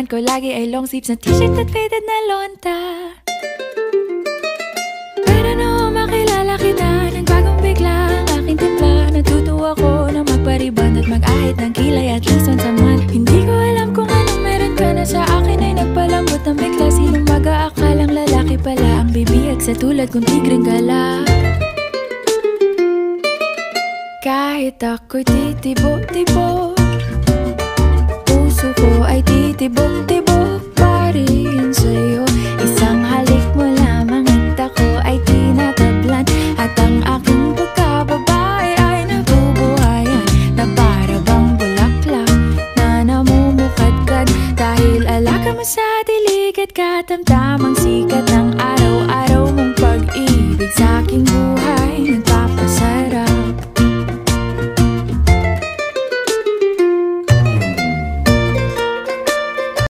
ko lagi ay long sleeves na t-shirt at faded na lonta. Pero noong makilala kita, nagbagong bigla ang aking timpla. Natutuwa ko na magpariban at mag-ahit ng kilay at least once a month. Hindi ko alam kung anong meron ka na sa akin ay nagpalambot ng bigla. Sinong mag-aakalang lalaki pala ang bibihag sa tulad kong tigreng gala. Kahit ako'y titibok-tibok, puso ko ay titibok-tibok pa rin sa'yo. Isang halik mo lamang at ako ay tinatablan, at ang aking pagkababae ay nabubuhayan na para bang bulaklak na namumukadkad. Dahil alaga mo sa dilig at katamtamang sikat ng araw-araw mong pag-ibig sa aking buhay.